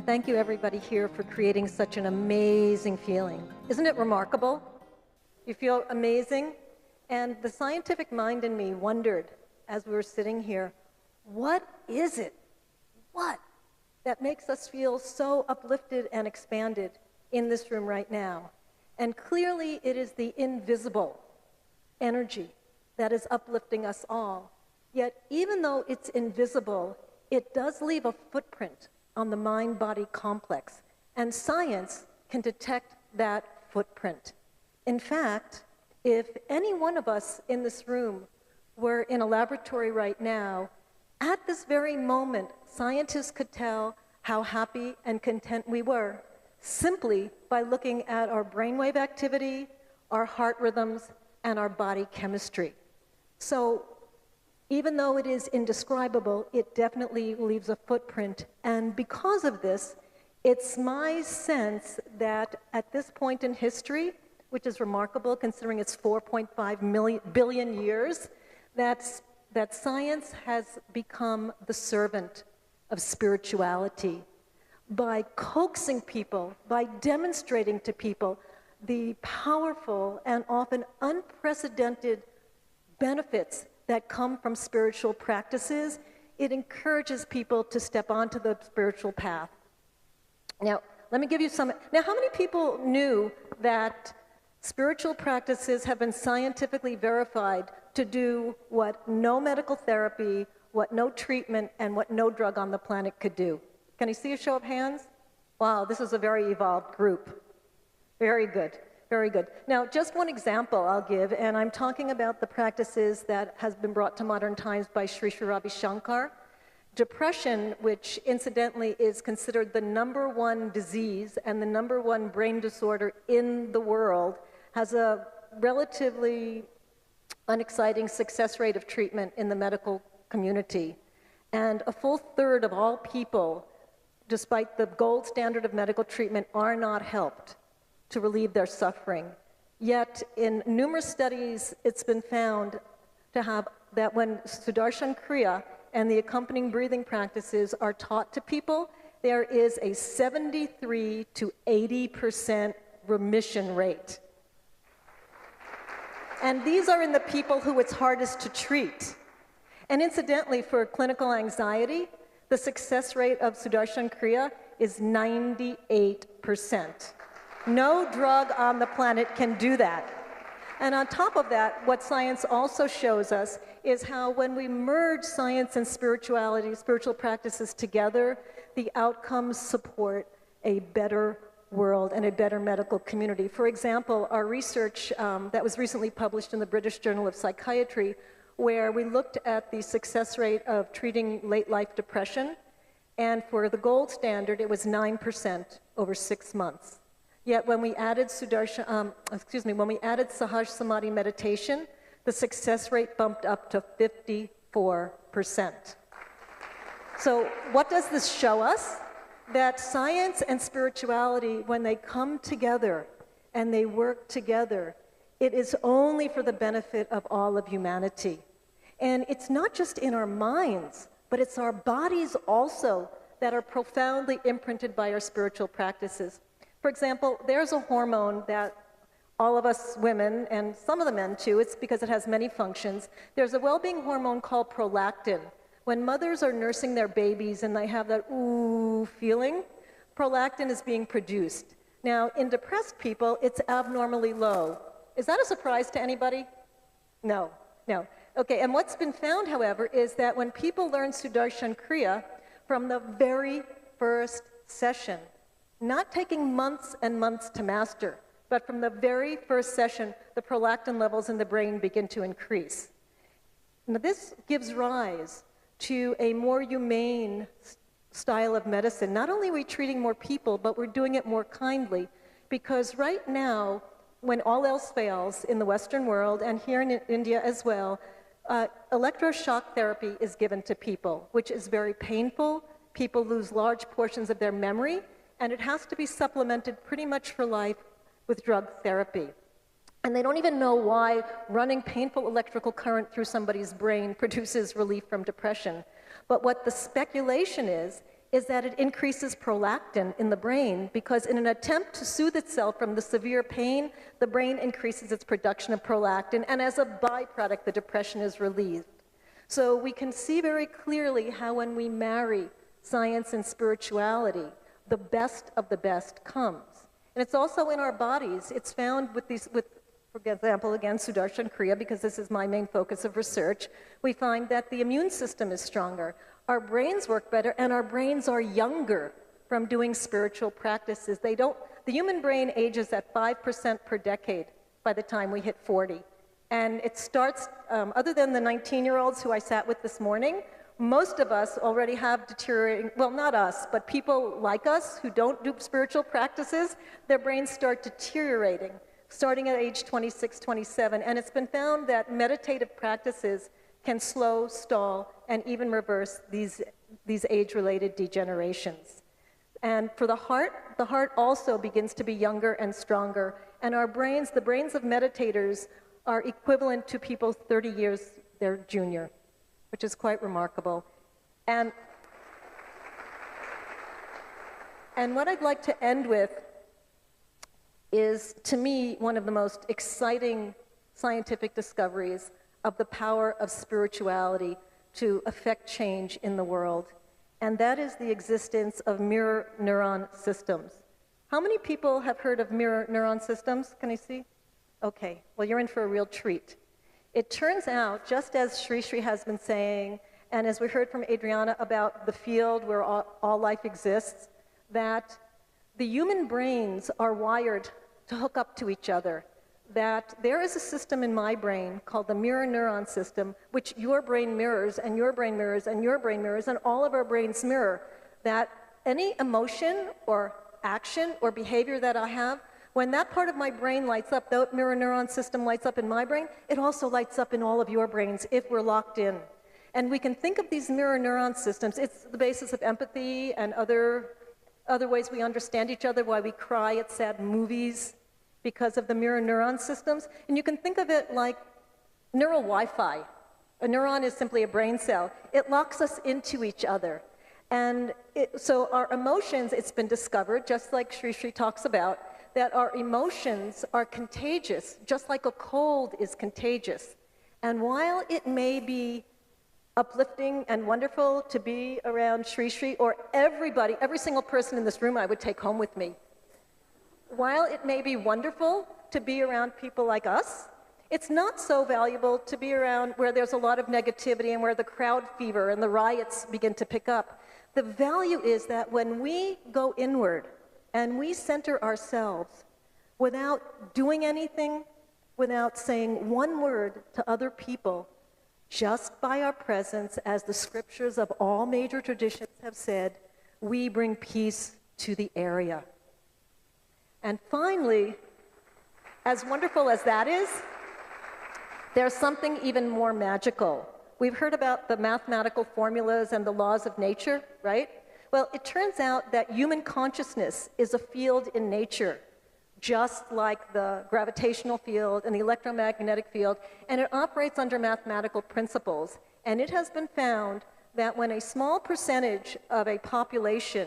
And thank you everybody here for creating such an amazing feeling. Isn't it remarkable? You feel amazing? And the scientific mind in me wondered, as we were sitting here, what is it? What? That makes us feel so uplifted and expanded in this room right now. And clearly it is the invisible energy that is uplifting us all. Yet even though it's invisible, it does leave a footprint on the mind-body complex, and science can detect that footprint. In fact, if any one of us in this room were in a laboratory right now, at this very moment, scientists could tell how happy and content we were simply by looking at our brainwave activity, our heart rhythms, and our body chemistry. So even though it is indescribable, it definitely leaves a footprint. And because of this, it's my sense that at this point in history, which is remarkable considering it's 4.5 billion years, that science has become the servant of spirituality by coaxing people, by demonstrating to people the powerful and often unprecedented benefits that come from spiritual practices. It encourages people to step onto the spiritual path. Now, let me give you some. Now, how many people knew that spiritual practices have been scientifically verified to do what no medical therapy, what no treatment, and what no drug on the planet could do? Can I see a show of hands? Wow, this is a very evolved group. Very good. Very good. Now, just one example I'll give, and I'm talking about the practices that has been brought to modern times by Sri Sri Ravi Shankar. Depression, which incidentally is considered the #1 disease and the #1 brain disorder in the world, has a relatively unexciting success rate of treatment in the medical community. And a full third of all people, despite the gold standard of medical treatment, are not helped to relieve their suffering. Yet in numerous studies, it's been found to have that when Sudarshan Kriya and the accompanying breathing practices are taught to people, there is a 73 to 80% remission rate. And these are in the people who it's hardest to treat. And incidentally, for clinical anxiety, the success rate of Sudarshan Kriya is 98%. No drug on the planet can do that. And on top of that, what science also shows us is how when we merge science and spirituality, spiritual practices together, the outcomes support a better world and a better medical community. For example, our research that was recently published in the British Journal of Psychiatry, where we looked at the success rate of treating late life depression, and for the gold standard, it was 9% over 6 months. Yet when we added when we added Sahaj Samadhi meditation, the success rate bumped up to 54%. So what does this show us? That science and spirituality, when they come together and they work together, it is only for the benefit of all of humanity. And it's not just in our minds, but it's our bodies also that are profoundly imprinted by our spiritual practices. For example, there's a hormone that all of us women, and some of the men too, it's because it has many functions. There's a well-being hormone called prolactin. When mothers are nursing their babies and they have that ooh feeling, prolactin is being produced. Now, in depressed people, it's abnormally low. Is that a surprise to anybody? No, no. Okay, and what's been found, however, is that when people learn Sudarshan Kriya from the very first session, not taking months and months to master, but from the very first session, the prolactin levels in the brain begin to increase. Now, this gives rise to a more humane style of medicine. Not only are we treating more people, but we're doing it more kindly, because right now, when all else fails in the Western world, and here in India as well, electroshock therapy is given to people, which is very painful. People lose large portions of their memory, and it has to be supplemented pretty much for life with drug therapy. And they don't even know why running painful electrical current through somebody's brain produces relief from depression. But what the speculation is is that it increases prolactin in the brain because in an attempt to soothe itself from the severe pain, the brain increases its production of prolactin, and as a byproduct, the depression is relieved. So we can see very clearly how when we marry science and spirituality, the best of the best comes. And it's also in our bodies. It's found with, for example, again, Sudarshan Kriya, because this is my main focus of research, we find that the immune system is stronger, our brains work better, and our brains are younger from doing spiritual practices. The human brain ages at 5% per decade by the time we hit 40. And it starts, other than the 19-year-olds who I sat with this morning, most of us already have deteriorating, well, not us, but people like us who don't do spiritual practices, their brains start deteriorating, starting at age 26, 27. And it's been found that meditative practices can slow, stall, and even reverse these age-related degenerations. And for the heart also begins to be younger and stronger. And our brains, the brains of meditators, are equivalent to people 30 years their junior, which is quite remarkable. And what I'd like to end with is, to me, one of the most exciting scientific discoveries of the power of spirituality to affect change in the world. And that is the existence of mirror neuron systems. How many people have heard of mirror neuron systems? Can I see? Okay, well, you're in for a real treat. It turns out, just as Sri Sri has been saying, and as we heard from Adriana about the field where all life exists, that the human brains are wired to hook up to each other. That there is a system in my brain called the mirror neuron system, which your brain mirrors, and your brain mirrors, and your brain mirrors, and all of our brains mirror, that any emotion or action or behavior that I have, when that part of my brain lights up, that mirror neuron system lights up in my brain, it also lights up in all of your brains if we're locked in. And we can think of these mirror neuron systems. It's the basis of empathy and other ways we understand each other, why we cry at sad movies, because of the mirror neuron systems. And you can think of it like neural Wi-Fi. A neuron is simply a brain cell. It locks us into each other. And so our emotions, it's been discovered, just like Sri Sri talks about, that our emotions are contagious, just like a cold is contagious. And while it may be uplifting and wonderful to be around Sri Sri, or everybody, every single person in this room I would take home with me, while it may be wonderful to be around people like us, it's not so valuable to be around where there's a lot of negativity and where the crowd fever and the riots begin to pick up. The value is that when we go inward and we center ourselves without doing anything, without saying one word to other people, just by our presence, as the scriptures of all major traditions have said, we bring peace to the area. And finally, as wonderful as that is, there's something even more magical. We've heard about the mathematical formulas and the laws of nature, right? Well, it turns out that human consciousness is a field in nature, just like the gravitational field and the electromagnetic field, and it operates under mathematical principles. And it has been found that when a small percentage of a population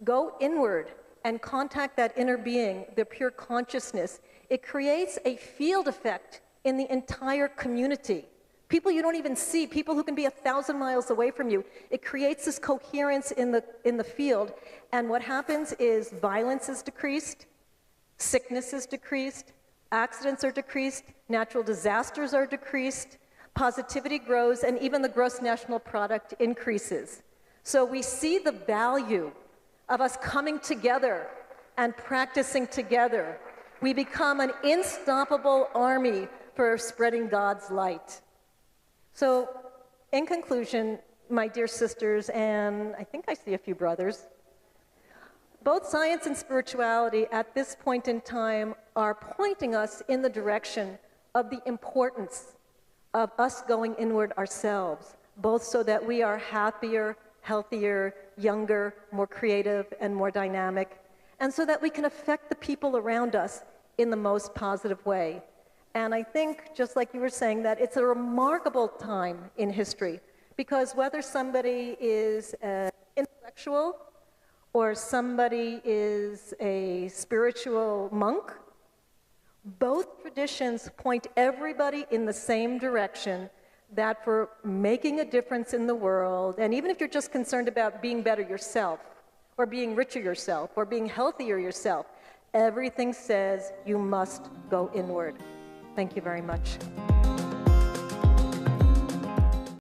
go inward and contact that inner being, the pure consciousness, it creates a field effect in the entire community. People you don't even see, people who can be 1,000 miles away from you. It creates this coherence in the field, and what happens is violence is decreased, sickness is decreased, accidents are decreased, natural disasters are decreased, positivity grows, and even the gross national product increases. So we see the value of us coming together and practicing together. We become an unstoppable army for spreading God's light. So, in conclusion, my dear sisters, and I think I see a few brothers, both science and spirituality at this point in time are pointing us in the direction of the importance of us going inward ourselves, both so that we are happier, healthier, younger, more creative, and more dynamic, and so that we can affect the people around us in the most positive way. And I think, just like you were saying, that it's a remarkable time in history, because whether somebody is an intellectual intellectual, or somebody is a spiritual monk. Both traditions point everybody in the same direction, that for making a difference in the world, and even if you're just concerned about being better yourself, or being richer yourself, or being healthier yourself, everything says you must go inward. Thank you very much.